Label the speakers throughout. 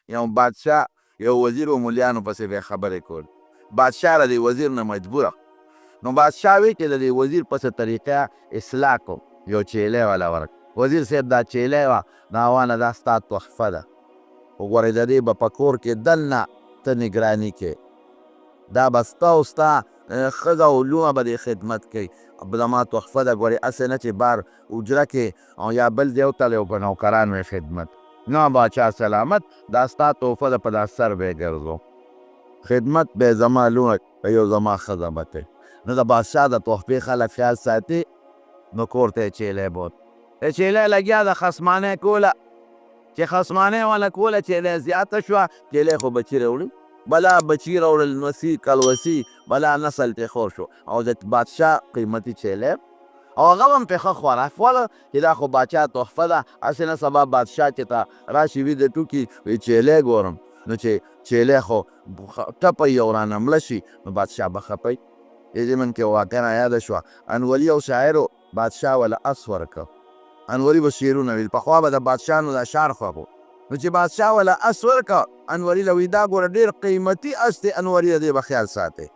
Speaker 1: یو بادشاه یو وزیر و مولیانو پسې به یې خبرې کول. بادشاه له دې وزیر نه مجبوره. نو بادشاه وی چې د دې وزیر په څه طریقه اصلاح کو یو چیلې والا ورک. وزیر صاحب دا چیلې وه دا وانه دا ستا تحفه ده وګورئ د دې به په کور کې دننه ته نګراني کې دا به ستا او ستا ښځه او لوڼه به دې خدمت کوي زما تحفه ده ګورې هسې نه چې بار اجره کې او یا بل ځای وتلی او په نوکرانو یې خدمت. نه باچا سلامت دا ستا تحفه ده په دا سر به یې ګرځو خدمت به یې زما لوڼه یو زما ښځه به کوي. نو د بادشاه د تحفې خلک خیال ساتي نو کور ته یې چیلې بوت. چیلې لګیا د خصمانۍ کوله چې خصمانۍ ونه کوله چیلې زیاته شوه چیلې خو بچي راوړي بلا بچي راوړل نوسي کلوسي بلا نسل ترې خور شو او د بادشاه قیمتي چیلې او هغه هم پرې ښه خوراک وله چې دا خو باچا تحفه ده هسې نه سبا بادشاه چې ته راشي وي د ټوکي وي چیلې ګورم نو چې چیلې خو ټپی او رانه مړه شي نو بادشاه به خپی. دې من کې واقعا یاده شوه انوري او شاعرو بادشاه وله اس ورکه. انوري به شعرونه ویل پخوا به د بادشاهانو دا شعر خوښ و نو چې بادشاه وله اس ورکه انوري له وی دا ګوره ډېر قیمتي اس دی انوري د دې به خیال ساتئ.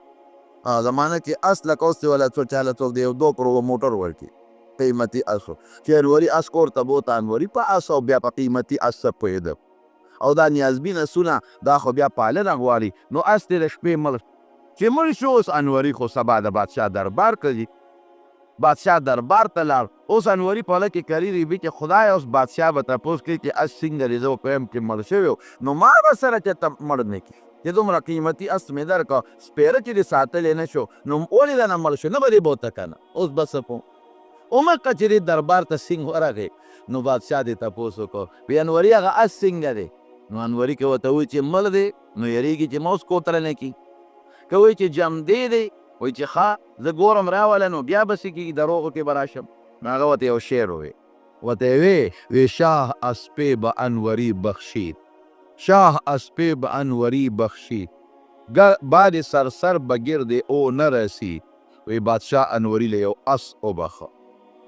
Speaker 1: زمانه کې اس لکه اوس دی وله څوک چاله څوک د یو 2 کروړه موټر ورکړي قیمتي اس و چې انوري اس کور ته بوته انوري په اس او بیا په قیمتي اس څه پوهېده او دا نیازبین اسونه دا خو بیا پالنه غواړي نو اس دې د شپې مړ چې مړ شو اوس انوري خو سبا د بادشاه دربار کوي. بادشاه دربار ته لاړ اوس انوري په هله کې کریري وي چې خدای اوس بادشاه به تپوس کوي چې اس څنګه دی زه په یم چې مړ شوی نو ما به سره چې ته مړ نه کړي چې دومره قیمتي اس مې درکړه سپېره چې دې ساتلی نه شو نو ولې دنه مړ شو نه به دې بوته که نه اوس به څه پوه عمقه چې دې دربار ته سینګ ورغی نو بادشاه دې تپوس وکړو وی انوري هغه اس څنګه دی نو انوري که ورته وایي چې مړ دی نو یریږي چې ما اوس کوتره نه کړي که وایي چې جمدی دی وایي چې ښه زه ګورم راوله نو بیا به څه کېږي دروغو کې به راشم نو هغه ورته یو شعر ووی ورته یې وی شاه اسپې به انوري بخشید شاه اسپې به انوري بخشید باد سرسر به گرد او نرسید وی بادشاه انوري له یو اس وبخه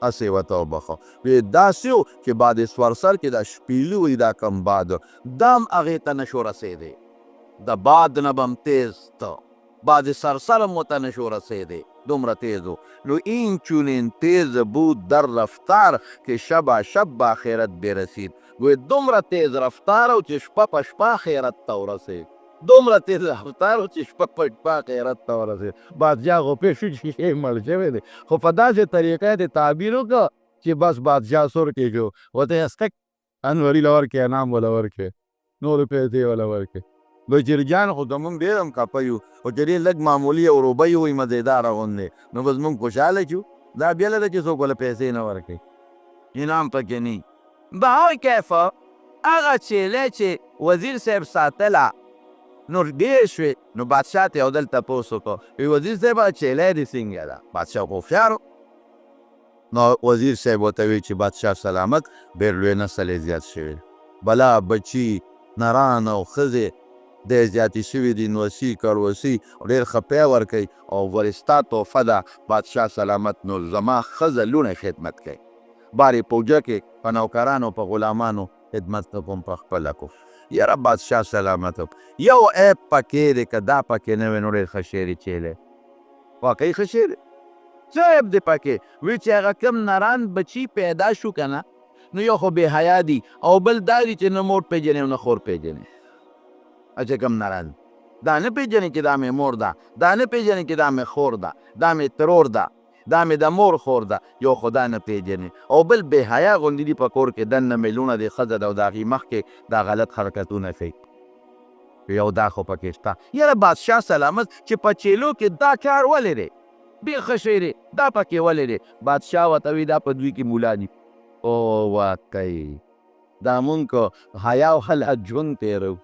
Speaker 1: اس یې ورته وبخه وی داسې و چې باد سرسر کې دا شپیلي وي دا کم باد دا هم هغې ته نشو رسېدی د باد نه به هم تیز ته باد سرسر هم ورته نشو رسېدی دومره تیز و نو این چونین تیز بود در رفتار که شب شب به آخرت برسید وی دومره تیز رفتار و چې شپه په شپه آخرت ته ورسېد دومره تیز رفتار و چې شپه په شپه آخرت ته ورسېد. بادشاه خو پوه شو چې شی مړ شوی دی خو په داسې طریقه یې تعبیر وکړه چې بس بادشاه سور کېږو ورته یې اسکک انوري له ورکړې انعام وله ورکړې نورې پیسې وله ورکړې بچرجان خو زمونږ ډېر هم کپه یو خو چې ډېر لږ معمولي او روبۍ وي مزېداره غوندې نو بس مونږ خوشحاله شو دا بېله ده چې څوک وله پیسې نه ورکوي انعام پکې نه. به کیفه هغه چیلې چې وزیر صاحب ساتله نو ډېر شوې نو بادشاه ته یو ځل تپوس وکړو وی وزیر صاحب چیلې دې څنګه ده بادشاه خو هوښیار نو وزیر صاحب ورته وی چې بادشاه سلامت ډېر لوی نسل یې زیات شوی بلا بچي نران او ښځې ډېر زیاتې شوي دي نوسي کروسي ډېر ښه پی ورکوي او ورستا تحفه ده بادشاه سلامت نو زما ښځه لوڼه خدمت کوي بارې په اوجه کې په نوکرانو په غلامانو خدمت نه کوم په خپله کوم یاره بادشاه سلامت یو عیب پکې دی که دا پکې نه وي نو ډېر ښه شعر یې چیلی واقعي ښه شعر څه عیب دی پکې وی چې هغه کم نران بچي پیدا شو که نه نو یو خو بې حیا دي او بل دا دي چې نه مور پېژنې او نه خور پېژنې چې کم نران دا نه پېژنې چې دا مې مور ده دا نه پېژنې چې دا مې خور ده دا مې ترور ده دا مې د مور خور ده یو خو دا نه پېژنې او بل بې حیا غوندې دي په کور کې دننه مې لوڼه د ښځه ده او د هغې مخکې دا غلط حرکتونه کوي یو دا خو پکې شته. یاره بادشاه سلامت چې په چیلو کې دا کار ولې دی ډېر ښه شی دی دا پکې ولې دی بادشاه ورته وي دا په دوی کې مولا دي او واقعي دا مونږ که حیا او خلعت ژوند تېرو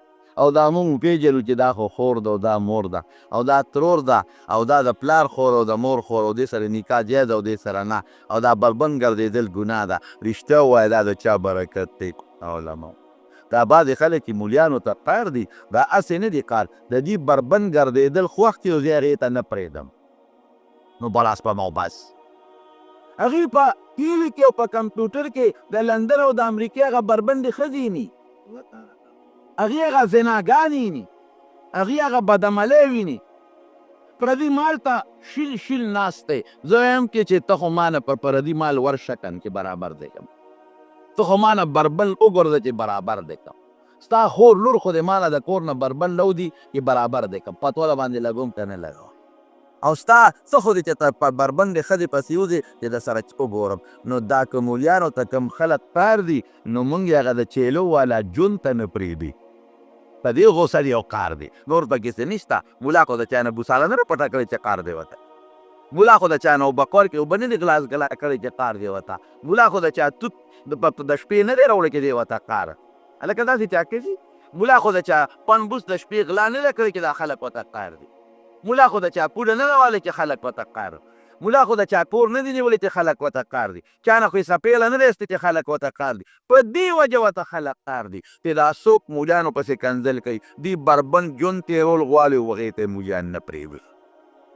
Speaker 1: او دا مونږ پیژنو چې دا خو خور ده او دا مور ده او دا ترور ده او دا د پلار خور او د مور خور او دې سره نکاح جایز او دې سره نه او دا بربند ګرځېدل ګناه ده رښتیا ووایه دا د چا برکت دی علما دا بعضې خلک چې مولیانو ته قهر دي دا هسې نه دي کار د دې بربند ګرځېدل خوښ دي او زه هغې ته نه پرېږدم نو بلاس په مو بس هغې په ټي وي کې او په کمپیوټر کې د لندن او د امریکې هغه بربندې ښځې ني هغې هغه زناګانې ویني، هغې هغه بدعملۍ ویني، پردي مال ته شیل شیل ناست دی. زه وایم کې چې ته خو ما نه پر پردي مال ورشه کن چې برابر دی کم، ته خو ما نه بربل وګرځه چې برابر دی کم، ستا خور لور خو د ما نه د کور نه بربل لو دي چې برابر دی کم، پتوله باندې لګوم که نه لګوم. او ستا څه خو دې چې ته په بربندې ښځې پسې وځې چې د سره وګورم. نو دا که مولیانو ته کم خلک کار دي نو موږ یې هغه د چیلو والا جون ته نه پرېږدي. په دې غوسه دی او کار دی، نور پکې څه نشته. ملا خو د چا نه بوساله نه پټه کړې چې کار دی ورته، ملا خو د چا نه اوبه کور کې اوبه نه دي ګلاس ګلا کړی چې کار دی ورته، ملا خو د چا توت د شپې نه دی راوړی چې دی ورته کار. هلکه داسې چا کوي؟ ملا خو د چا پنبوس د شپې غلا نه ده کړی چې دا خلک ورته کار دی، ملا خو د چا پوډه نه ده والی چې خلک ورته کار، ملا خو د چا کور نه دی نیولی چې خلک ورته کار دی، چا نه خو یې سپېله نه دی ایستې چې خلک ورته کار دی. په دې وجه ورته خلک کار دی چې دا څوک مولیانو پسې کنځل کوي، دوی بربند ژوند تېرول غواړي او هغې ته مولیان نه پرېږدي.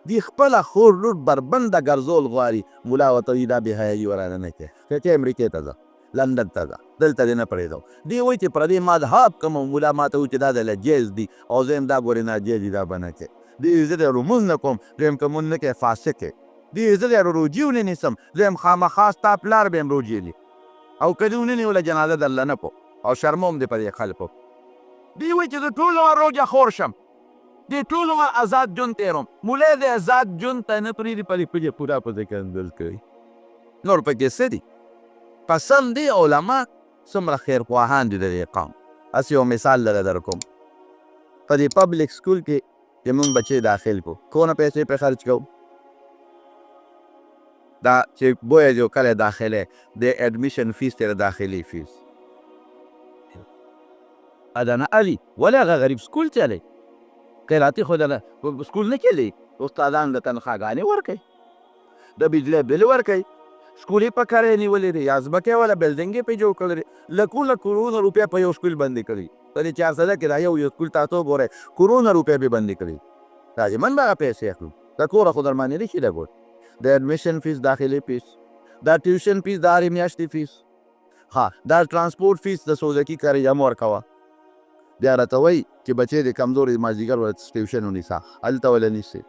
Speaker 1: دوی خپله خور لور بربنده ګرځول غواړي، ملا ورته وایي دا بېحیایي ورانه نه کوې، چې امریکې ته ځه، لندن ته ځه، دلته دې نه پرېږدم. دوی وایي چې پردې مذهب کوم، ملا ما ته وایي چې دا د جیز دي، او زه یم دا ګورې ناجیز دي، دا به نه کوې. دوی زه د لمونځ نه کوم، دویم که مونځ نه کوې فاسق یې. دوی زه د روجي ونه نیسم، دویم خامخا ستا پلار به یم روجي دي، او که دې ونه نیوله جنازه درله نه کو، او شرموم دې په دې خلکو. دوی وایي چې زه ټول عمر روجه خور شم، دې ټول عمر آزاد ژوند تېروم. ملا د آزاد ژوند ته نه پرېږدي، په دې پجې پوره پسې کنځل کوي. نور پکې څه دي؟ قسم دی علما څومره خیرخواهان دي د دې قوم. هسې یو مثال دله در کوم، په دې پبلک سکول کې چې مونږ بچې داخل کړو، کونه پیسې پرې خرچ کوو؟ دا چې بویه جو کله داخله د اډمیشن فیس تیره داخلي فیس ادانه علي ولی هغه غریب سکول چلی قیراتي خو دله سکول نه چلی، استادان د تنخواګانې ورکوي، د بجلی بل ورکوي، سکول یې په کار یې نیولې دی، یا ځمکې والا بلډینګ یې پرې جوړ کړی دی، لکونه کروڑونه روپۍ په یو سکول باندې کړي. په دې 400 کې دا یو سکول تاسو وګورئ کروڑونه روپۍ پرې باندې کړي. لازمن به هغه پیسې اخلو، د کوره خو در باندې نه شي لګول. د اډمیشن فیس، داخلي فیس، دا ټیوشن فیس، د هرې میاشتې فیس، ها دا ترانسپورټ فیس د سوزکي کاري هم ورکوه. بیا راته وایي چې بچې د کمزوري مازدیګر ورته ټیوشن ونیسه، هلته وله نیسي.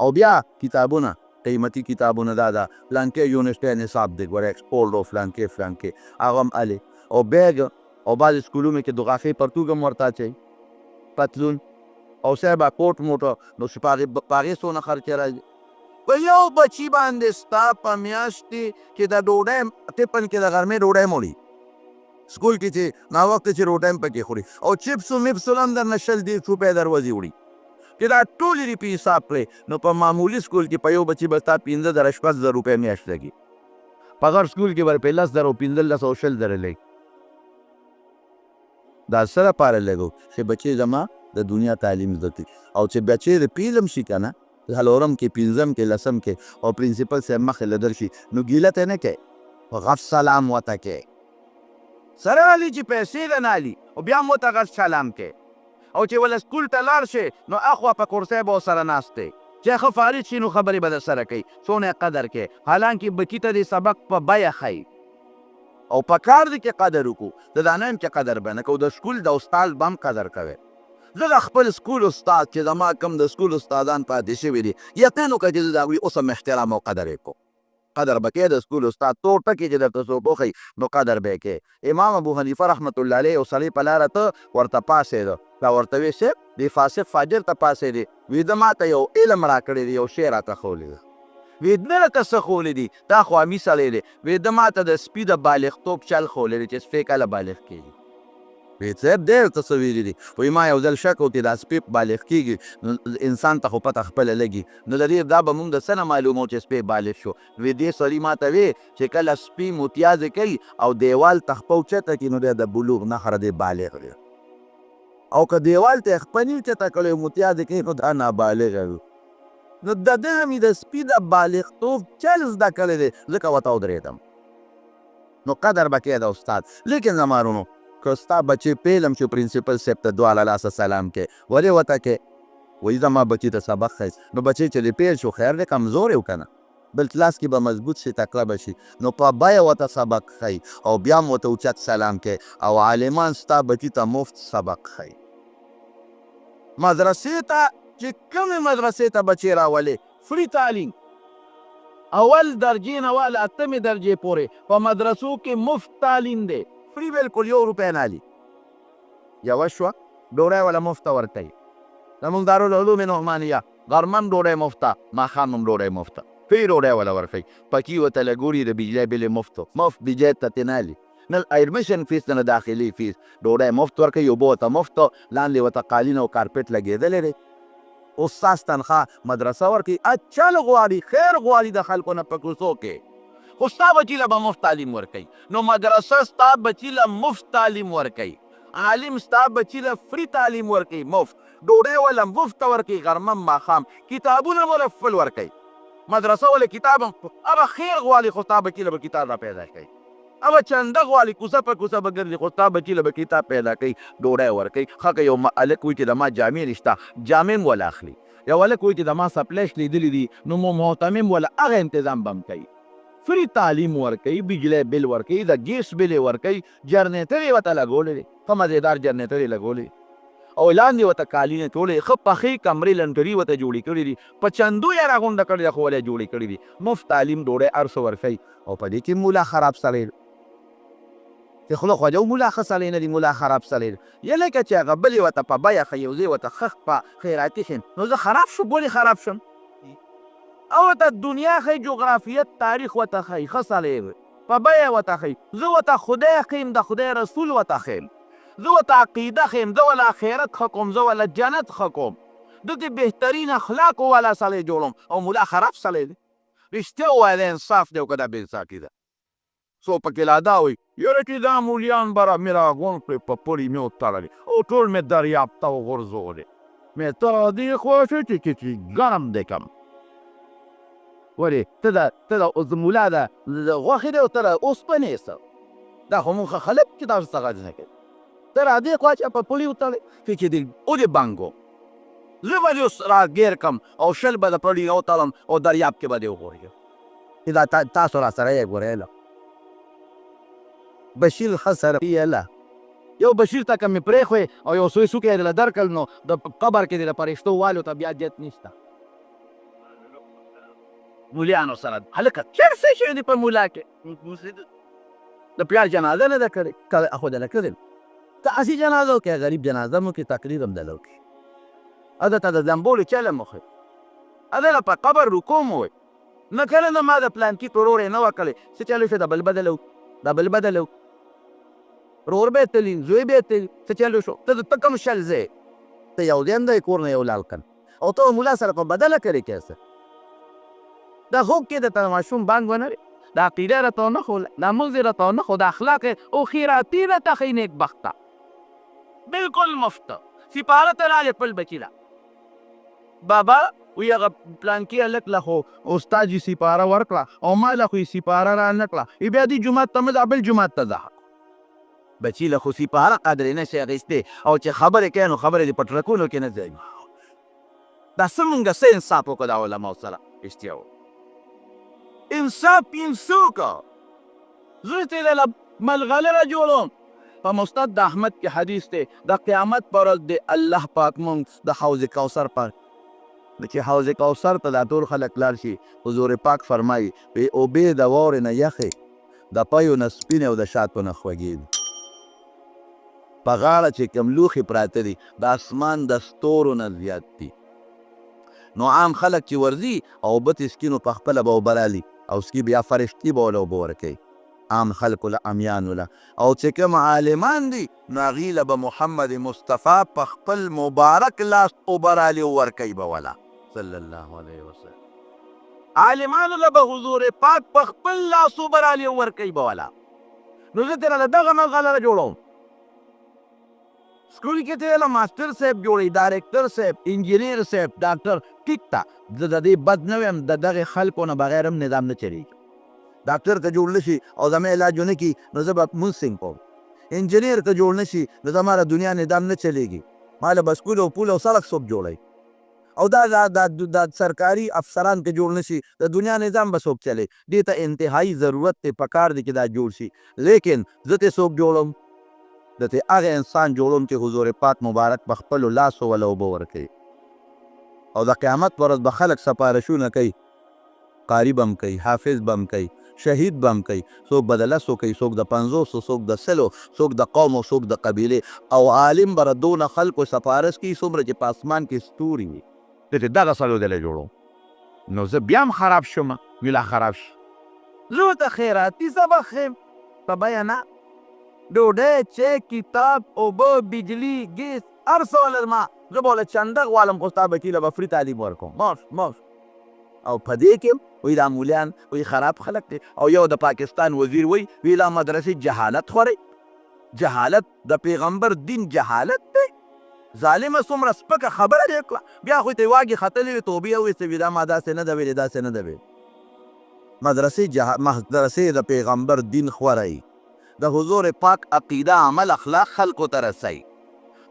Speaker 1: او بیا کتابونه، قیمتي کتابونه دا ده فلانکې یونیورسټۍ نصاب دی، ګوره ایکسپورټ او فلانکې هغه هم هلې، او بیګ، او بعضې سکولونو کې د غافې پرتوګ هم ورته اچوي، پتلون، او صاحب کوټ موټه، نو چې په هغې څونه خرچې راځي. په یو بچي باندې ستا په میاشتې کې د ډوډۍ ټپن کې د غرمې ډوډۍ موړي، سکول کې چې ناوخته چې روټۍ هم پکې خوري، او چپسو میپسو هم درنه 100-150 روپۍ دروځي وړي. چې دا ټولې دې په حساب کړې نو په معمولي سکول کې په یو بچي به ستا 15,000-16,000 روپۍ میاشت لګي، په غټ سکول کې به په 10,000 او 15,000 او 20,000 لګي. دا څه لپاره لګو؟ چې بچې زما د دنیا تعلیم زده کړي، او چې بچې د پیلم شي که نه، څلورم کې، پنځم کې، لسم کې، او پرنسپل صاحب مخې له درشي، نو ګیله ته نه کوې، غټ سلام ورته کوې. سره علي چې پیسې ده نه علي، او بیا هم ورته غټ سلام کوې. او چې وله سکول ته لاړ شي نو اخوا په کرسۍ به ورسره ناست دی، چې ښه فارغ شي نو خبرې به در سره کوي، څونه یې قدر کوې، حالانکې بچي ته دې سبق په بیه ښایي. او په کار دی چې قدر وکړو، د دا نه یم چې قدر به نه کوو، د سکول د استاد به هم قدر کوئ. زه د خپل سکول استاد چې زما کوم د سکول استادان پاتې شوي دي، یقین وکړه چې زه د هغوی اوس هم احترام او قدر یې کوم. قدر به کوې د سکول استاد، تور ټکي چې درته څوک وښیي نو قدر به یې کوې. امام ابو حنیفه رحمت الله علیه یو سړی په لاره ته ورته پاسېده، دا ورته ویې صاحب دې فاسق فاجر ته پاسېدې، وي ده ما ته یو علم راکړی دی، یو شی راته ښولی دی. وی نه راته څه ښولی دي، دا خو امي سړی دی، وی ده ما ته د سپي د بالغتوب چل ښولی دی چې سپی کله بالغ کېږي. وی صاحب ډېر څه څه ویلي دي، وایي ما یو ځل شک وکړې دا سپی بالغ کېږي نو انسان ته خو پته خپله لګي، نو د دې دا به مونږ د څه نه معلومو چې سپی بالغ شو. وی دې سړي ما ته وی چې کله سپي متیازې کوي او دیوال ته خپه اوچته کړي نو دی د بلوغ نښه دی، بالغ دی. او که دیوال ته یې خپه نه اوچته کړی متیازې کوي نو دا نابالغه وي. نو د ده هم د سپي د بالغتوب چل زده کړی دی، ځکه ورته ودرېدم. نو قدر به کوې د استاد. لیکن زما وروڼو که ستا بچې پیلم چې پرنسپل صاحب ته دواړه لاسه سلام کوې، ولې ورته کوې؟ وایي زما بچي ته سبق ښایي. نو بچی چې دې پیل شو خیر دی، کمزور یې که نه؟ بل کلاس کې به مضبوط شي تکړه به شي نو په بیه ورته سبق ښیي او بیا هم ورته اوچت سلام کوي او عالمان ستا بچي ته مفت سبق ښیي. مدرسې ته چې کومې مدرسې ته بچې راولې فری تعلیم اول درجې نه واله 8مې درجې پورې په مدرسو کې مفت تعلیم دی فری بالکل 1 روپۍ نه علي. یوه شوه ډوډۍ والا مفته ورکوي زموږ دارالعلوم نعمانیه غرمه هم ډوډۍ مفته ماښام هم ډوډۍ مفته فری ډوډۍ والا ورکوي پکې ورته لګوري د بجلی بلې مفت بجلی ته ترې نه علي نه ایډمیشن فیس نه داخلي فیس ډوډۍ مفت ورکوي اوبه ورته مفت لاندې ورته قالین او کارپېټ لګېدلی دی استاذ تنخواه مدرسه ورکوي چل غواړي خیر غواړي د خلکو نه په کوڅو کې خو ستا بچي له به مفت تعلیم ورکوي نو مدرسه ستا بچي له مفت تعلیم ورکوي عالم ستا بچي له فری تعلیم ورکوي مفت ډوډۍ وله مفت ورکوي غرمه ماښام کتابونه مرفل ورکوي مدرسه ولې کتاب هغه خیر غواړي خو ستا بچي له به کتاب را پیدا کوي هغه چنده غواړي کوڅه په کوڅه به ګرځي خو ستا بچي له به کتاب پیدا کوي ډوډۍ ورکوي ښه که یو هلک وایي چې د ما جامې نشته جامې هم وله اخلي یو هلک وایي چې د ما سپلیش لیدلي دي نو محتمم وله هغه انتظام به هم کوي فری تعلیم ورکوي بجلی بل ورکوي د ګیس بل یې ورکوي جنریټر یې ورته لګولی دی ښه مزېدار جنریټر یې لګولی او لاندې ورته کالینې ټولې ښه پخې کمرې لنټري ورته جوړې کړي دي په چندو یې راغونډه کړې ده خو ولې جوړې کړي دي مفت تعلیم ډوډۍ هر څه ورکوي او په دې کې مولا خراب سړی چې خوله خوږه مولا ښه سړی نه دی مولا خراب سړی دی یا لکه چې هغه بل یې ورته په بیه ښیي او زه یې ورته ښه په خیراتي ښیم نو زه خراب شم ولې خراب شم او ورته دنیا ښیي جغرافیت تاریخ ورته ښیي ښه سړی په بیه ورته ښیي زه ورته خدای ښیم د خدای رسول ورته ښیم زه ورته عقیده ښیم زه وله آخرت ښه کوم زه وله جنت ښه کوم دته بهترین اخلاقو والا سړی جوړوم او مولا خراب سړی دی رښتیا ووایه د انصاف دی او که دا بې انصافي ده څو پکې لا دا وایي یاره چې دا مولیان به مې راغونډ کړې په پړي مې وتړلې او ټول مې دریاب ته وغورځولې مې ته دې خوښې چې ګرم دی کم ولې ته د مولا د غوښې دی او ته د اوسپنې څه دا خو موږ خلک چې تاسو څخه نه کوي ته راځې خوا چې په پړي وتړې چې دې او دې بانګو زه به دې اوس راګیر کم او شل به د پړي وتړم او دریاب کې به دې وغورځم چې دا تاسو را سره یې ګورئ بشیر ښه سره یو بشیر ته که مې پرېښوې او یو سوی سوکی یې دله درکړل نو د قبر کې دې د فرښتو والو ته بیا جت نشته مولیانو سره هلکه چېر څه شوي دي په مولا کې د پلار جنازه نه ده کړې خو دله کړې تعصي جنازه وکړې غریب جنازه مو کې تقریر هم دله وکړي هده ته د زنبولو چلم وښیي هده له په قبر رکوع مو وایي نه کله نه ما د پلانکي ترور یې نه وه کړې څه چل وشو د بل بدله دا بل بدله رور به یې تلي زوی به یې تلي څه چل وشو ته کوم شل ځې ته یو دین دی کور نه یو لالکن او ته مولا سره په بدله کړې کیسه دا خوب کې د ته ماشوم بانګ ونه دا عقیده راته ونه ښوله دا مونځ یې راته ونه ښو دا اخلاق او خیراتي راته ښیي نیکبخته بالکل مفت سپاره ته راغې خپل بچي له بابا وی هغه پلانکي هلک له خو استاد یې سپاره ورکړه او ما له خو یې سپاره را نه کړه بیا دې جومات ته مه ځه بل جومات ته ځه بچي له خو سپاره قدرې نشي اخیستې او چې خبرې کوي نو خبرې دې په ټرکونو کې نه ځایي دا څه مونږ څه انصاف وکړو دا علماو سره رښتیا انصاف څه وکړه زه ترې له ملغلره جوړوم په مستد د احمد کې حدیث دی د قیامت پر ورځ د الله پاک مونږ د حوض کوثر پر چې حوض کوثر ته دا ټول خلک لاړ شي حضور پاک فرمایي اوبې د واورې نه یخې د پیو نه سپینې او د شاتو نه خوږې دي په غاړه چې کوم لوښي پراته دي د اسمان د ستورو نه زیات دي نو عام خلک چې ورځي او اوبه ترې سکي نو په خپله به اوبه رالي او سکي بیا فرشتي به وله اوبه ورکوي عام خلکو له امیانو له او چې کوم عالمان دي نو هغې له به محمد مصطفی په خپل مبارک لاس اوبه رالي ورکوي به وله صلی الله علیه وسلم عالمانو له به حضور پاک په خپل لاس اوبه رالي ورکوي به وله نو زه ترې له دغه ملغلره جوړوم سکول کې ته له ماسټر صاحب جوړوي ډایرکټر صاحب انجینیر صاحب ډاکټر ټیک ته زه د دې بد نه ویم د دغې خلکو نه بغیر هم نظام نه چلېږي ډاکټر که جوړ نه شي او زما علاج ونه کړي نو زه به مونځ څنګه کوم انجینیر که جوړ نه شي نو زما د دنیا نظام نه چلېږي ما له به سکول او پول او سړک څوک جوړوي او دا سرکاري افسران که جوړ نشي د دنیا نظام به څوک چلی. دې ته انتهایی ضرورت دی، پکار دی چې دا جوړ شي. لیکن زه ترې څوک جوړوم؟ د ترې هغه انسان جوړوم چې حضور پاک مبارک په خپلو لاسو وله اوبه ورکوي، او د قیامت په ورځ به خلک سپارشونه کوي، قاري به هم کوي، حافظ به هم کوي، شهید به هم کوي، څوک به د 10 کوي، څوک د 50، څوک د 100، څوک د قوم او څوک د قبیلې، او عالم به د دونه خلکو سفارش کوي څومره چې په اسمان کې ستوري وي. ته چې دغه څلور ځله جوړوم نو زه بیا هم خراب شم، ویلا خراب شي. زه ورته خیراتي سبق ښیم په بیه نه، ډوډۍ، چای، کتاب، اوبه، بجلي، ګیس، هر څه ولرما. زه به ورله چنده غواړم خو ستا بچي له به فري تعلیم ورکوم. ماش او په دې کې وایي دا مولیان وایي خراب خلک دی. او یو د پاکستان وزیر وایي دا مدرسې جهالت خورئ. جهالت د پیغمبر دین جهالت دی. ظالمه څومره سپکه خبره دې کړه. بیا خو ته واګې ختلې وې، توبې یې وویستې وي دا ما داسې نه ده ویلې، داسې نه ده ویلې. مدرسې د پیغمبر دین خورئ، د حضور پاک عقیده عمل اخلاق خلکو ته رسئ،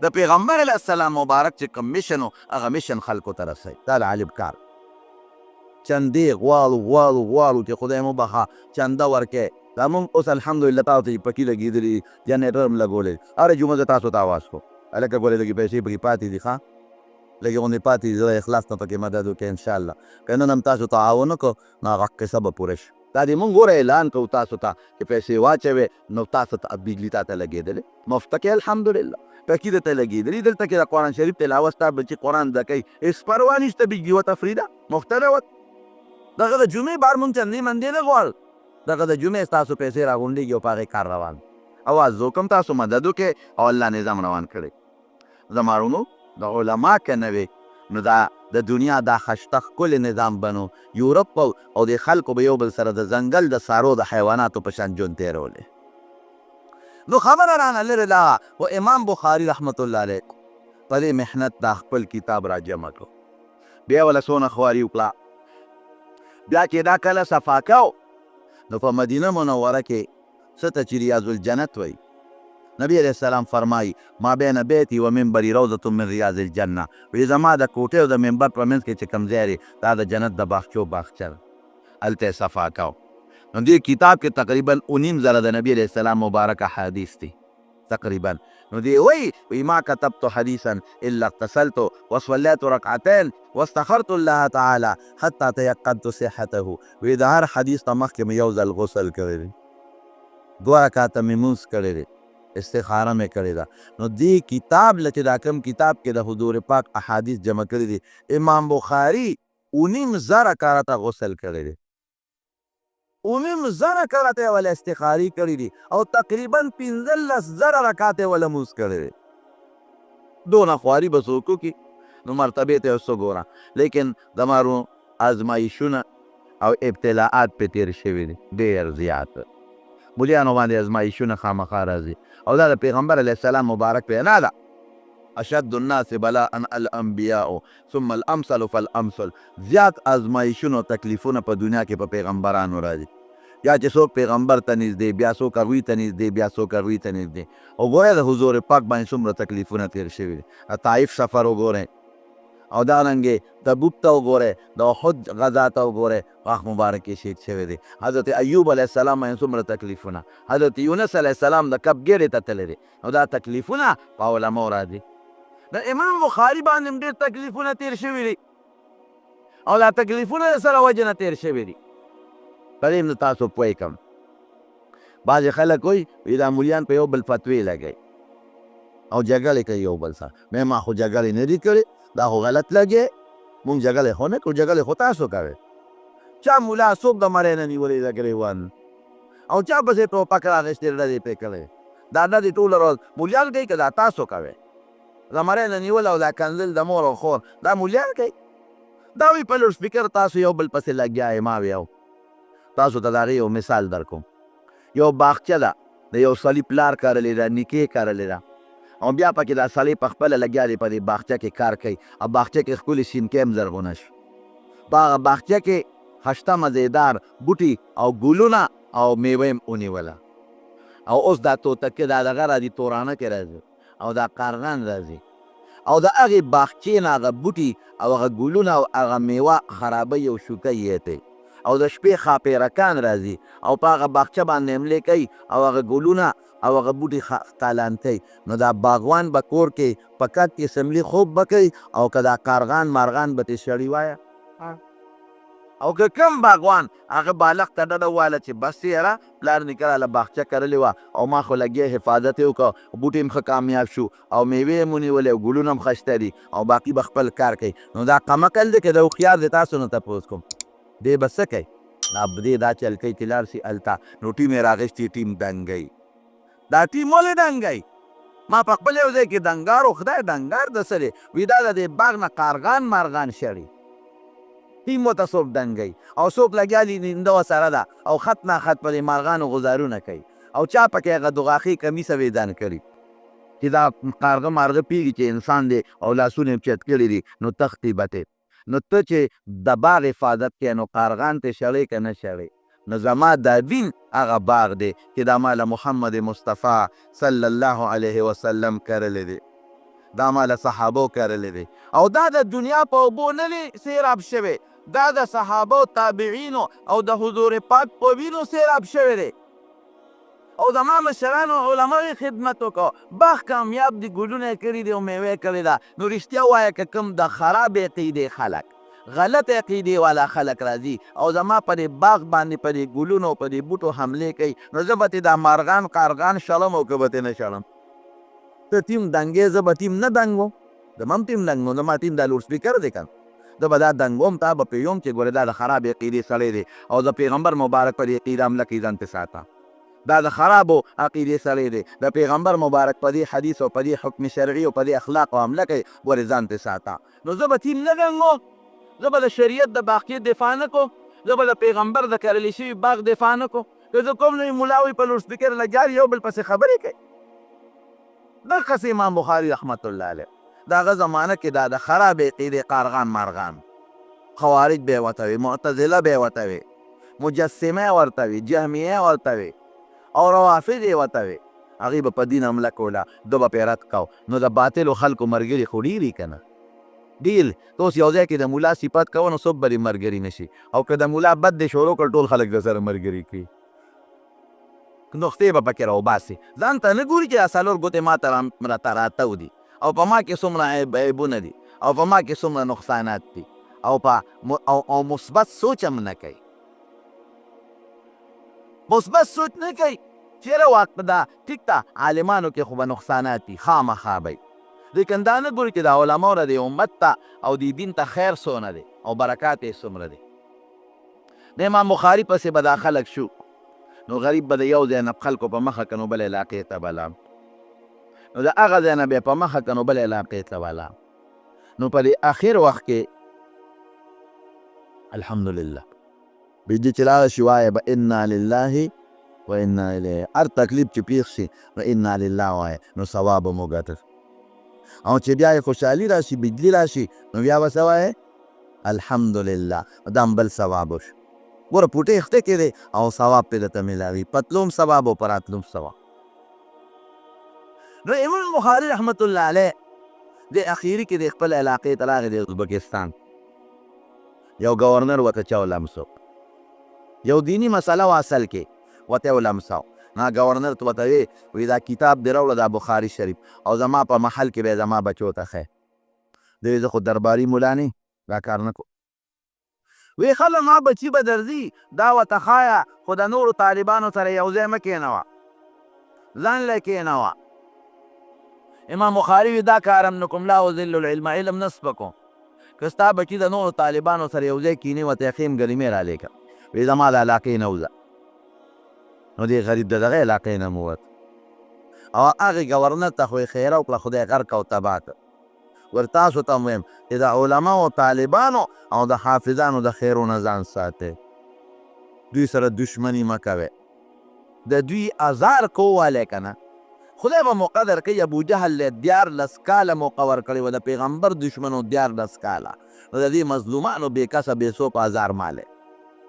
Speaker 1: د پیغمبر علیه السلام مبارک چې کوم میشن و هغه میشن خلکو ته رسئ. دا د عالم کار. چندې غواړو چې خدای مو بخښه چنده ورکړئ. دا مونږ اوس الحمدلله تاسو ته پکې لګېدلي، جنریټر هم لګولی. هره جمعه زه تاسو ته آواز کوم هلکه ګورې لږې پیسې پکې پاتې دي، ښه لږې غوندې پاتې دي. زه اخلاص نه پکې مدد وکړې انشاءالله. که نن هم تاسو تعاون وکړو نو هغه قصه به پوره شي. دا دې مونږ ګوره اعلان کوو تاسو ته چې پیسې واچوې نو تاسو ته بجلي تا ته لګېدلې مفته کې الحمدلله پکې درته لګېدلي. دلته کې د قرآن شریف تلاوت ستا بچي قرآن زده کوي، هېڅ پروا نشته، بجلي ورته فري ده، مفته ده ورته. دغه د جمعې بار مونږ چندې مندې نه غواړو، دغه د جمعې ستاسو پیسې راغونډېږي او په هغې کار روان. اواز وکړم تاسو مدد وکړئ او الله نظام روان کړئ. زما وروڼو د علما که نه وې نو دا د دنیا دا خشته ښکلې نظام بنو. یورپ او د خلکو به یو بل سره د ځنګل د سارو د حیواناتو په شان ژوند تېرولی. نو خبره رانه لرې لاغه و امام بخاري رحمت الله علیه په دې محنت دا خپل کتاب را جمع کړو. بیا وله څونه خواري وکړه. بیا چې دا کله صفا کو نو په مدینه منوره کې څه ته چې ریاض الجنت وایي، نبی علیه السلام فرمایي ما بین بیتي و منبري روضة من ریاض الجنه. وایي زما د کوټې او د منبر په منځ کې چې کوم ځای دی دا د جنت د باغچو باغچه ده، هلته یې صفا کو. نو دې کتاب کې تقریبا 19 زره د نبی علیه السلام مبارک احادیث دي تقریبا. نو دی وایي ما كتبت حديثا الا اغتسلت وصليت ركعتين واستخرت الله تعالى حتى تيقنت صحته. وایي د هر حدیث ته مخکې مې یو ځل غسل کړی دی، 2 رکعته مې لمونځ کړی دی، استخاره مې کړې ده. نو دې کتاب له چې دا کوم کتاب کې د حضور پاک احادیث جمع کړي دي، امام بخاري 19 زره کارته غسل کړی دی، 19 زره کارته یې وله استخاري کړي دي، او تقریبا 15 زره رکعت یې وله لمونځ کړی دی. دونه خواري به څوک وکړي؟ نو مرتبې ته یې څه ګوره. لیکن زما ازمایشونه او ابتلاعات پې تېر شوي دي ډېر زیات. مولیانو باندې ازمایشونه خامخا راځي او دا د پیغمبر علیه السلام مبارک وینا ده. اشد الناس بلاء الانبیاء ثم الامثل فالامثل. زیات ازمایشونه او تکلیفونه په دنیا کې په پیغمبرانو راځي. یا چې څوک پیغمبر ته نږدې، بیا څوک هغوی ته نږدې، بیا څوک هغوی ته نږدې. وګورئ د حضور پاک باندې څومره تکلیفونه تېر شوي دي. طایف سفر وګورئ، او دارنګې تبوک ته وګورئ، د احد غزا ته وګورئ، وخت مبارک کې شهید شوی دی. حضرت ایوب علیه السلام باندې څومره تکلیفونه، حضرت یونس علیه السلام د کب ګیرې ته تللی دی، او دا تکلیفونه په علماو راځي. د امام بخاري باندې هم ډېر تکلیفونه تېر شوي دي، او دا تکلیفونه د سره وجې نه تېر شوي دي. په دې هم تاسو پوه کړم. بعضې خلک وایي دا مولیان په یو بل فتوې لګوي او جګړې کوي یو بل سره. ما خو جګړې نه دي کړې، دا خو غلط لګې، مونږ جګړې خو نه کړو، جګړې خو تاسو کوئ. چا مولا څوک د مرۍ نه نیولې ده ګرېوان، او چا پسې ټوپک راغېستې ډزې پرې کړی. دا ډزې ټوله ورځ مولیان کوي که دا تاسو کوئ؟ د مرۍ نه نیول او دا کنځل د مور او خور دا مولیان کوي؟ دا وایي په لوډ سپیکر تاسو یو بل پسې لګیا یې. ما ویو تاسو ته د هغې یو مثال در کوم. یو باغچه ده، د یو سړي پلار کرلې ده، نیکې کرلې ده، او بیا پکې دا سړی په خپله لګیا دی په دې باغچه کې کار کوي، او باغچه کې ښکلې شینکۍ هم زرغونه شو. په هغه باغچه کې خشته مزېدار بوټي او ګلونه او میوه هم ونیوله. او اوس دا توتکۍ دا دغه راځي، تورانه کې راځي، او دا قارغان راځي، او د هغې باغچې نه هغه بوټي او هغه ګلونه او هغه میوه خرابوي او شوکه یې او د شپې خاپیرکان راځي او په هغه باغچه باندې حملې کوي او هغه ګلونه او هغه بوټي تالان کوي. نو دا باغوان به کور کې په کټ کې سملي خوب به کوي او که دا کارغان مارغان به ترې سړي وایه او که کم باغوان هغه بالغ ته ډډه وواله چې بس یاره پلار نیکه راله باغچه کرلې وه او ما خو لګیا حفاظت یې وکړه بوټي هم ښه کامیاب شو او میوې هم ونیولې او ګلونه هم ښایسته دي او باقي به خپل کار کوي. نو دا قمقل دی که د هوښیار دی تاسو نه تپوس کوم دی به څه کوي دی دا چل کوي چې لاړ شي هلته نو ټیم یې راغېستي ټیم دنګوي. دا ټیم ولې دنګوي؟ ما په خپل یو ځای کې دنګار و خدای دنګار د څه دی وي دا د دې باغ نه کارغان مارغان شړي ټیم ورته څوک دنګوي او څوک لګیا دي ننده ورسره ده او خط نه خط په دې مارغانو غزارونه کوي او چا پکې هغه دغاښې کمیسه ویدان کړي چې دا کارغه مارغه پیږي چې انسان دی او لاسونه یې چت کړي دي نو تختې به نو ته چې د باغ حفاظت کوې نو کارغان ته شړی که نه شړی نو زما دا دین هغه باغ دی چې دا ما له محمد مصطفی صلی الله علیه وسلم کرلی دی دا ما له صحابو کرلی دی او دا د دنیا په اوبو نه دی سیراب شوی دا د صحابو تابعینو او د حضور پاک په وینو سیراب شوی دی او زما مشرانو علماو خدمت وکړو باغ کامیاب دي ګلونه یې کړي دي او میوه یې کړې ده نو رښتیا ووایه که کوم د خراب عقیدې خلک غلط عقیدې والا خلک راځي او زما په دې باغ باندې په دې ګلونو په دې بوټو حملې کوي نو زه به ترې دا مارغان کارغان شړم او که به ترې نه شړم ته ټیم دنګې زه به ټیم نه دنګوم زما هم ټیم دنګوم زما ټیم دا لوډ سپیکر دی که زه به دا دنګوم تا به پرې وم چې ګورې دا د خراب عقیدې سړی دی او د پیغمبر مبارک په دې عقیده حمله کوي ځان پرې ساته دا د خرابو عقیدې سړی دی د پیغمبر مبارک په دې حدیث او په دې حکم شرعي او په دې اخلاقو حمله کوي ګورې ځان پرې ساته نو زه به ټیم نه دنګوم زه به د شریعت د باقیت دفاع نه کوم زه به د پیغمبر د کرلی شوي باغ دفاع نه کوم که زه کوم نوی ملا وي په لوډ سپیکر لګیا یو بل پسې خبرې کوي دغسې امام بخاري رحمت الله علیه د هغه زمانه کې دا د خراب عقیدې کارغان مارغان خوارج به یې ورته وي معتزله به یې ورته وي مجسمه ورته وي جهمیه ورته وي او روافض یې ورته وي هغوی به په دین حمله کوله ده به پرې رد کو نو د باطلو خلکو ملګري خو ډېري که نه ډیل ته اوس یو ځای کې د ملا صفت کوه نو څوک به دې ملګري نه شي او که د ملا بد دې شروع کړ ټول خلک درسره ملګري کوي نقطې به پکې راوباسي ځان ته نه ګوري چې دا څلور ګوتې ما ته راته راتو دي او په ما کې څومره عیبونه دي او په ما کې څومره نقصانات دي او مثبت سوچ هم نه کوي مثبت سوچ نه کوي چیرې واقع ده ټیک ده عالمانو کې خو به نقصانات دي خامخا به لیکن دا نه ګوري چې دا علماو را د امت ته او د دین ته خیر څونه دی او برکات یې څومره دی د امام بخاري پسې به دا خلک شو نو غریب به د یو ځای نه خلکو په مخه که نو بل علاقې ته بلام نو د هغه ځای نه بیا په مخه که نو بل علاقې ته بلام نو په دې اخر وخت کې الحمدلله بیدي چې لاړه شي وایه به انا لله و انا الیه هر تکلیف چې پیښ شي نو انا لله وایه نو ثواب به مو ګټل او چې بیا یې خوشحالي راشي بجلي راشي نو بیا به څه وایې الحمدلله دا هم بل ثواب وشو ګوره پوټې خته کې دی او ثواب پرې درته میلاوي پتلوم ثواب او په راتلوم ثواب نو امام بخاري رحمت الله علیه د اخیري کې د خپل علاقې ته راغی د ازبکستان یو ګورنر ورته چا ولمسو یو دیني مسله و اصل کې ورته ولمسو نا گورنر تو وتوی وی دا کتاب دی راوړه دا بخاري شریف او زما په محل کې به زما بچو ته ښه دوی زه خو درباري ملا نه دا کار نه کو وی خله ما بچي به درځي دا ورته ښایه خو د نورو طالبانو سره یو ځای مه کېنوه ځان له کېنوه امام بخاري وی دا کار هم نه کوم لا اذل العلم علم نه سپکوم که ستا بچي د نورو طالبانو سره یو ځای کینې ورته یې ښیم ګرمې رالیکه وی زما د علاقې نه وځه نو دی غریب د دغه علاقې نه موت او هغې ګورنر ته خو یې خیره وکړه خدای غرق او تباه کړ ور تاسو ته ویم چې د علماو طالبانو او د حافظانو د خیرونه ځان ساتئ دوی سره دشمني مه کوئ د دوی ازار کووالی که نه خدای به مقدر کوي ابو جهل 14 کاله مقور کړی و د پیغمبر دشمنو 14 کاله نو د دې مظلومانو بې کسه بې څوک ازار مالی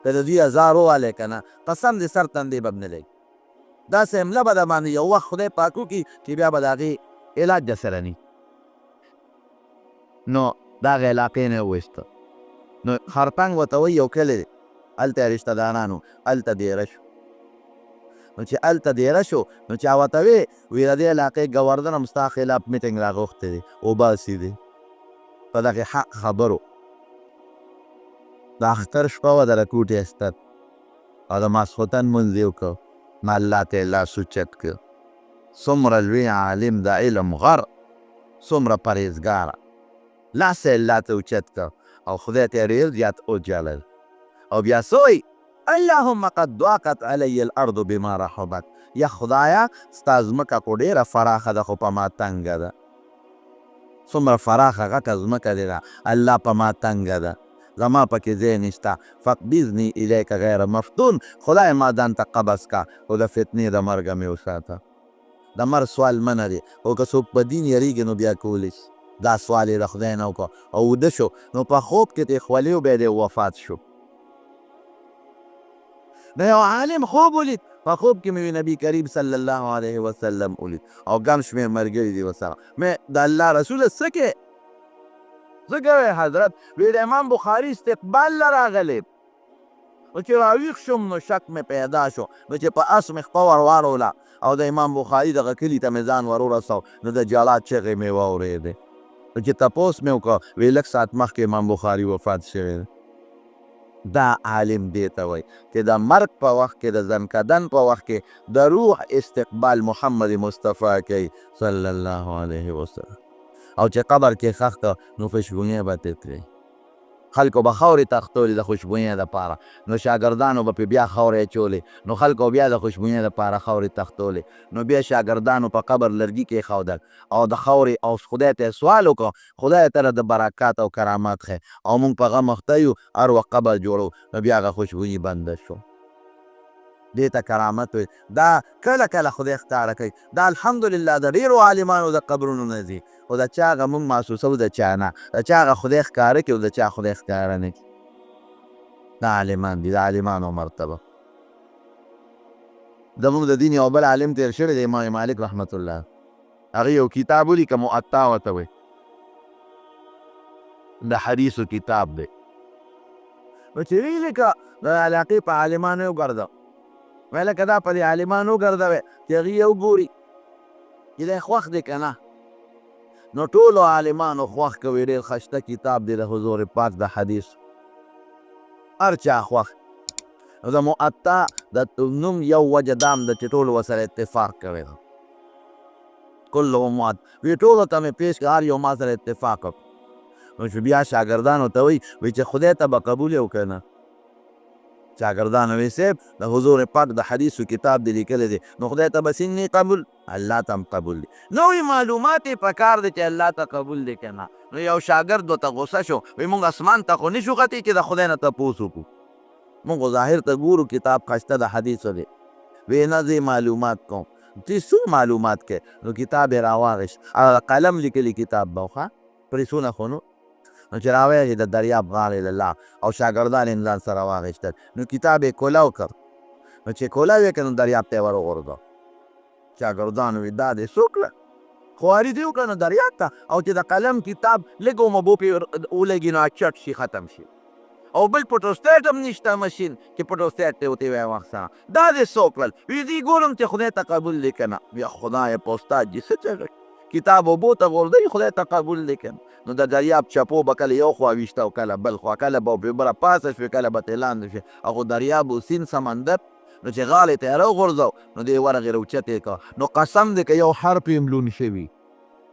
Speaker 1: که د دوی ازار ووالی که نه قسم دې سر تندې به نه لګي داسې حمله به در باندې یو وخت خدای پاک وکړي چې بیا به د هغې علاج در سره ني نو دغه علاقې نه وویسته. نو خرپنګ ورته وایي یو کلی دی، هلته یې رشته داران وو، هلته دېره شو. نو چې هلته دېره شو نو چا ورته وی د دې علاقې ګورنر هم ستا خلاف میټینګ راغوښتی دی، وباسي دی په دغې حق خبرو. د اختر شپه وه، د رکوټ یې استر او د ماسخوتن لمونځ یې وکړ. نو الله ته یې لاس اوچت کړ. څومره لوی عالم د علم غر، څومره پرهیزګاره، لاس یې الله ته اوچت کړ او خدای ته یې ډېر زیات وجلل. او بیا څه وایي؟ اللهم قد ضاقت علی الارض بما رحبت. یا خدایا ستا ځمکه خو ډېره فراخه ده خو په ما تنګه ده. څومره فراخه غټه ځمکه دې ده، الله په ما تنګه ده، زما پکې ځای نشته. فقبضني الیک غیر مفتون. خدای ما ځان ته قبض کا خو د فتنې د مرګه مې وساته. د مرګ سوال منه دی، خو که څوک په دین یریږي نو بیا کولی شي. دا سوال یې د خدای نه وکړه او وده شو. نو په خوب کې ترې خولې و بیا دې وفات شو. د یو عالم خوب ولید، په خوب کې مې نبي کریم صلی الله علیه وسلم ولید او ګڼ شمېر ملګري دي ورسره. مې د الله رسوله څه کې څه کوې حضرت؟ وی د امام بخاري استقبال له راغلی. نو چې راویښ شوم نو شک مې پیدا شو. نو چې په اس مې خپه ور واړوله او د امام بخاري دغه کلي ته مې ځان ور ورسو نو د جلا چغې مې واورېدې. نو چې تپوس مې وکړه وی لږ ساعت مخکې امام بخاري وفات شوی دی. دا عالم دې ته وایي چې د مرګ په وخت کې د ځنکدن په وخت کې د روح استقبال محمد مصطفی کوي صلی الله علیه وسلم. او چې قبر کې ښخ کړه نو خوشبویۍ به ترې کړي. خلکو به خاورې تختولې د خوشبویۍ دپاره، نو شاګردانو به پې بیا خاورې اچولې، نو خلکو بیا د خوشبویۍ دپاره خاورې تختولې، نو بیا شاګردانو په قبر لرګي کېښودل او د خاورې او خدای ته یې سوال وکړه خدای ته د برکات او کرامات ښیې او موږ په غم اخته یو هر وخت قبر جوړو، نو بیا هغه خوشبویي بنده شو. دې ته کرامت وایي. دا کله کله خدای ښکاره کوي. دا الحمدلله د ډېرو عالمانو د قبرونو نه ځي، خو د چا هغه موږ محسوسوو د چا نه، د چا هغه خدای ښکاره کړي او د چا خدای ښکاره نه کړي. دا عالمان دي، د عالمانو مرتبه. زموږ د دین یو بل عالم تېر شوی دی امام مالک رحمت الله، هغې یو کتاب ولیکه معطا ورته وایي، د حدیثو کتاب دی. نو چې ویې لیکه د علاقې په عالمانو یې وګرځه، ویې لکه دا په دې عالمانو وګرځوی چې هغې یې وګوري چې دی خوښ دی که نه. نو ټولو عالمانو خوښ کوي، ډېر ښایسته کتاب دی د حضور پاک د حدیث، هر چا خوښ. نو د معطا د نوم یو وجه دا هم ده چې ټولو ورسره اتفاق کوي. کلهم معط وی ټولو ته مې پیش کړه، هر یو ما سره اتفاق وکړ. نو چې بیا شاګردانو ته وایي چې خدای ته به قبول یې که نه؟ شاګردانو وی صاحب د حضور پاک د حدیثو کتاب دی لیکلی دی، نو خدای ته به څنګه قبول؟ الله ته هم قبول دی. نوې معلومات یې پکار دی چې الله ته قبول دی که نه. نو یو شاګرد ورته غوسه شو، وی موږ اسمان ته خو نشو ختلی چې د خدای نه تپوس وکړو، موږ خو ظاهر ته ګورو کتاب ښایسته د حدیثو دی. وی نه زه معلومات کوم. تی څو معلومات کوې؟ نو کتاب یې راواغېست، هغه قلم لیکلي کتاب به و ښه پریسونه خو نو. نو چې راویې د دریاب غاړې له لا او شاګردان یې ځان سره واخېستل، نو کتاب یې کولاو کړ. نو چې کولاو یې کړ نو دریاب ته یې ور وغورځاو. شاګردانو وی دا دې څه وکړه؟ خواري دې وکړه نو دریاب ته، او چې د قلم کتاب لږ اومه پې ولګي نو چټ شي ختم شي. او بل فوټوسټیټ هم نشته مشین چې فوټوسټیټ ته ورته وایي واخیسته. دا دې څه وکړل؟ وی زه ګورم چې خدای ته قبول دی که نه. بیا خدایه په استاد جي څه چغې کتاب اوبو ته غورځوي، خدای ته قبول دی که نه. نو د دریاب چپو به کله یو خوا ویشته او کله بل خوا، کله به پرې بره پاسه شوې کله به ترې لاندې شوې. هغو دریاب و سیند سمندر نو چې غاړې ته یې راوغورځو نو دې ورغې راوچت یې کړه. نو قسم دی که یو حرف یې هم لون شوي،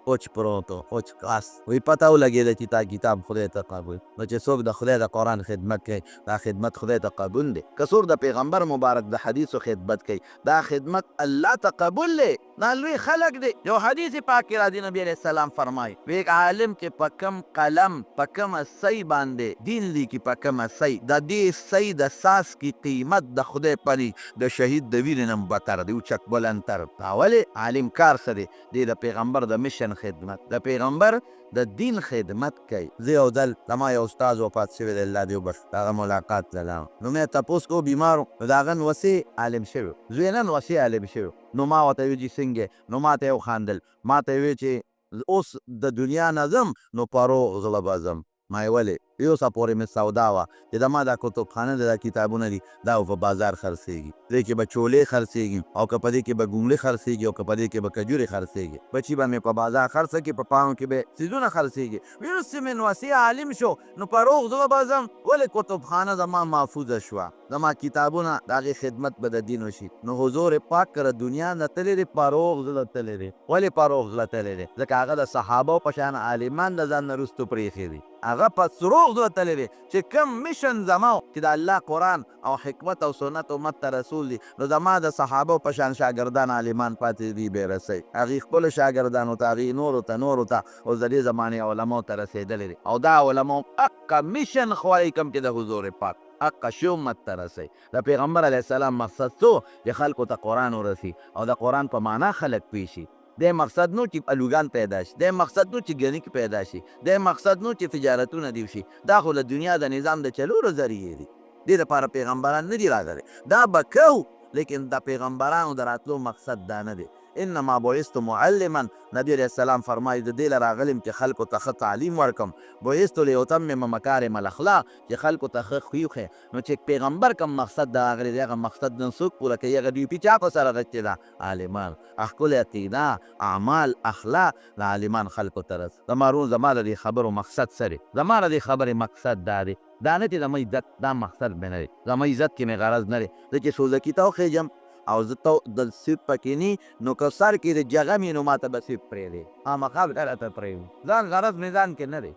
Speaker 1: اوچ پروت و اوچ کاس. وی پته ولګېده چې تا کتاب خدای ته قبول. نو چې څوک د خدای د قرآن خدمت کوي دا خدمت خدای ته قبول دی. که څوک د پیغمبر مبارک د حدیثو خدمت کوي دا خدمت الله ته قبول دی. دا لوی خلک دی. یو حدیث پاک کې راځي نبی علیه السلام فرمایي وی عالم چې په کم قلم په کومه سی باندې دین لیکي، په کومه سی د دې سی د ساس کی قیمت د خدای پني د شهید د وینې نه بتر دی، اوچک بلندتر. ولې عالم کار څه دی؟ دی د پیغمبر د مشن خدمت، د پیغمبر د دین خدمت کوي. زه یو ځل زما یو استاد وفات شوی دی، الله دې وبخښي، د هغه ملاقات ته لاړم. نو مې تپوس کو بیمار و، نو د هغه نوسې عالم شوی و، زوی یې نن وسې عالم شوی. نو ما ورته ویل چې څنګه؟ نو ما ته یې وخندل، ما ته یې ویل چې اوس د دنیا نه ځم نو په روغ زړه به ځم. ما یې ولې یو څه پورې مې سودا وه چې د ما دا کتابخانه ده دا کتابونه دي دا به په بازار خرڅېږي دې کې به چولې خرڅېږي او که په دې کې به ګونګړې خرڅېږي او که په دې کې به کجورې خرڅېږي بچي به مې په بازار خرڅه کړي په پاڼو کې به څیزونه خرڅېږي وروسته مې نو هسې عالم شو نو په روغ زړه به ځم ولې کتابخانه زما محفوظه شوه زما کتابونه د هغې خدمت به د دین وشي نو حضور پاک کره دنیا نه تللی دی په روغ زړه تللی دی ولې په روغ زړه تللی دی ځکه هغه د صحابو په شان عالمان د ځان نه وروستو پرېښي دي هغه په روغ زړه تللی دی چې کوم میشن زما چې د الله قرآن او حکمت او سنت امت ته رسول دي نو زما د صحابو په شان شاګردان عالمان پاتې دي بې رسۍ هغې خپلو شاګردانو ته هغې نورو ته اوس د دې زمانې علماو ته رسېدلی دي او دا علماو حقه میشن خوړی کوم چې د حضور پاک حقه شی امت ته رسوي د پیغمبر علیه السلام مقصد څه چې خلکو ته قرآن ورسي او د قرآن په معنا خلک پوه شي د مقصد نو چې الوګان پیدا شي د مقصد نو چې ګنیک پیدا شي د مقصد نو چې تجارتونه دی شي دا خو د دنیا د نظام د چلولو ذریعې دي دې دپاره پیغمبران نه دي راغلي دا به کوو لیکن د پیغمبرانو د راتلو مقصد دا نه دی انما بعثت معلما نبی علیه السلام فرمایي د دې له راغلم چې خلکو ته ښه تعلیم ورکم بعثت لیتمم مکارم الاخلاق چې خلکو ته ښه خوی وښیي نو چې پیغمبر کوم مقصد د راغلی دی هغه مقصد نن څوک پوره کوي هغه ډیوټي چا په سره غچې ده عالمان ښکلې عقیده اعمال اخلاق د عالمان خلکو ته رس زما زما د دې خبرو مقصد څه دی زما د دې خبرې مقصد دا دی دا نه چې زما عزت دا مقصد مې نه دی زما عزت کې مې غرض نه دی زه چې سوزکي ته وخېږم او زه ته د سیب پکې نی نو که سر کې د جغه مې نو ماته به سیب پرېږدې خامخا به راته پرېږدم ځان غرض مې ځان کې نه دی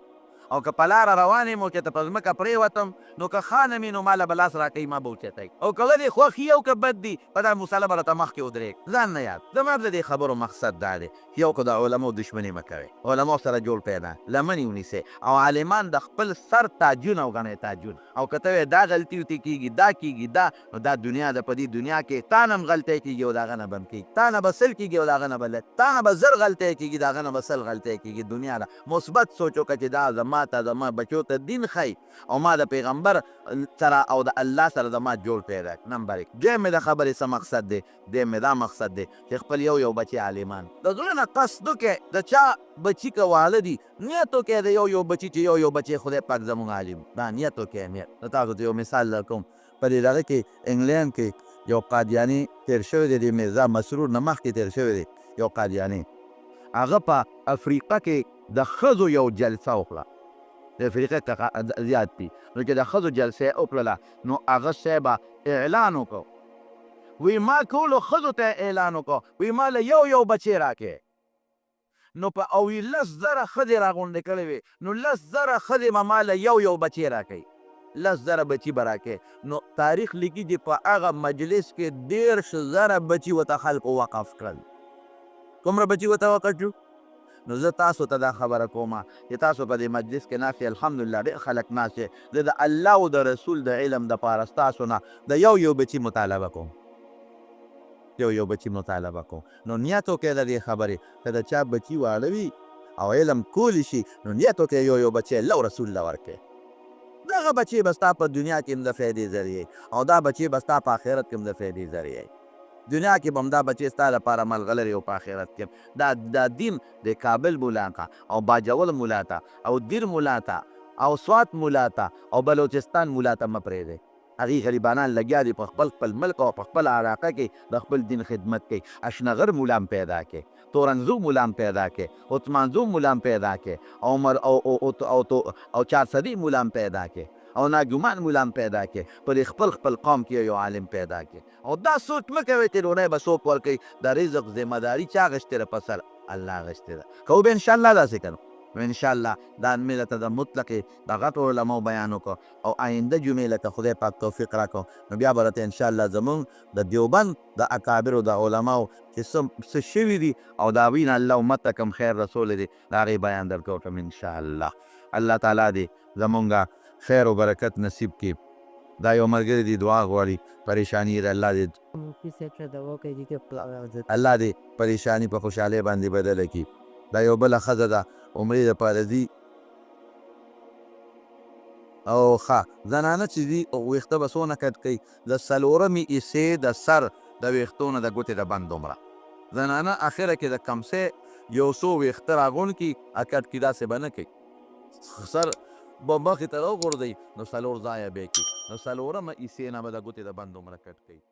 Speaker 1: او که په لاره روان یم او چې ته په ځمکه پرېوتم نو که خانه مې نو ماله به لاس راکوي ما به اوچتی او که دې خوښ یي او که بد دي په دا مسله به راته مخکې ودرېږ ځان نه یاد زما د دې خبرو مقصد دا دی یو که د علماو دشمني مه کوئ علماو سره جوړ پیدا لمنې ونیسئ او عالمان د خپل سر تاجونه وګڼئ تاجونه او که ته دا غلطي ورته کېږي دا کېږي دا نو دا دنیا ده په دې دنیا کې تا نه هم غلطی کېږي او د هغه نه به هم کېږي تا نه به سل کېږي او د هغه نه به لږ تا نه به زر غلطی کېږي د هغه نه به سل غلطی کېږي دنیا ده مثبت سوچ وکړه چې دا زما ته زما بچو ته دین ښایي او ما د پیغمبر سره او د الله سره زما جوړ پیدا نمبر یک دویم مې د خبرې څه مقصد دی دویم مې دا مقصد دی چې خپل یو بچی عالمان د زړه نه قصد وکړې د چا بچی که واله دي نیت وکړې د یو بچي چې یو بچی خدای پاک زموږ عالم دا نیت وکړې نیت د تاسو ته یو مثال درکوم په دې دغه کې انګلینډ کې یو قادیاني تېر شوی دی د میرزا مسرور نه مخکې تېر شوی دی یو قادیاني هغه په افریقا کې د ښځو یو جلسه وکړه د افریقا څخه زیات دي نو چې د ښځو جلسه یې وکړله نو هغه شی به اعلان وکړو وی ما ټولو ښځو ته اعلان وکړو وی ما له یو بچی راکړې نو په او لس زره ښځې راغونډې کړې وې نو لس زره ښځې به ما له یو بچی راکوي لس زره بچي به راکړې نو تاریخ لیکي چې په هغه مجلس کې 10,000 بچي ورته خلکو وقف کړل کومره بچي ورته وقف شو نو زه تاسو ته دا خبره کوم چې تاسو په دې مجلس کې ناست الحمدلله ډېر خلک ناست زه د الله او د رسول د علم دپاره ستاسو نه د یو بچي مطالبه کوم یو بچي مطالبه کوم نو نیت وکړئ د دې خبرې که د چا بچي واړه وي او علم کولی شي نو نیت وکړئ یو بچی الله او رسول له ورکړئ دغه بچی به ستا په دنیا کې هم د فایدې ذریعې او دا بچی به ستا په آخرت کې هم د فایدې ذریعې دنیا کې به هم دا بچی ستا لپاره ملغلرې او په آخرت کې دا دین د کابل مولا ته او باجول مولا ته او دیر مولا ته او سوات مولا ته او بلوچستان مولا ته مه پرېږدئ هغې غریبانان لګیا دي په خپل ملک او په خپل علاقه کې د خپل دین خدمت کوي اشنغر مولا هم پیدا کړي تورنزو مولا هم پیدا کړي عثمانزو مولا هم پیدا کړي او چارسدي مولا هم پیدا کړي او ناګومان مولا هم پیدا کړي په خپل قوم کې یو عالم پیدا کړي او دا سوچ مه کوئ چې لونی به څوک ورکوي د رزق ذمهداري چا غشتې ده په سر الله غشتې ده کوو به انشاءالله داسې کوو نو انشاءالله دا مې ته د مطلقې د غټو علماو بیان وکړو او آینده جمعې لکه خدای پاک توفیق راکړو نو بیا به راته انشاءالله زمونږ د دیوبند د اکابرو د علماو چې څه شوي دي او د هغوی نه الله امت ته کوم خیر رسولی دی د هغې بیان در کوم انشاءالله الله تعالی دې زمونږ خیر و برکت نصیب کړي دا یو ملګری دی دعا غواړي پریشانی یې الله دې پریشانی په خوشحالۍ باندې بدله کړي دا یو بله ښځه ده عمرې دپاره ځي او ښه زنانه چې دي ویښته به څونه کټ کوي د څلورمې حصې د سر د ویښتو نه د ګوتې د بند دومره زنانه اخره کې د کمسۍ یو څو ویښته راغونډ کړي کټ کړي داسې به نه کوي سر به مخې ته راوغورځوي نو څلور ځایه به یې کړي نو څلورمه حصې نه به د ګوتې د بند دومره کټ کوي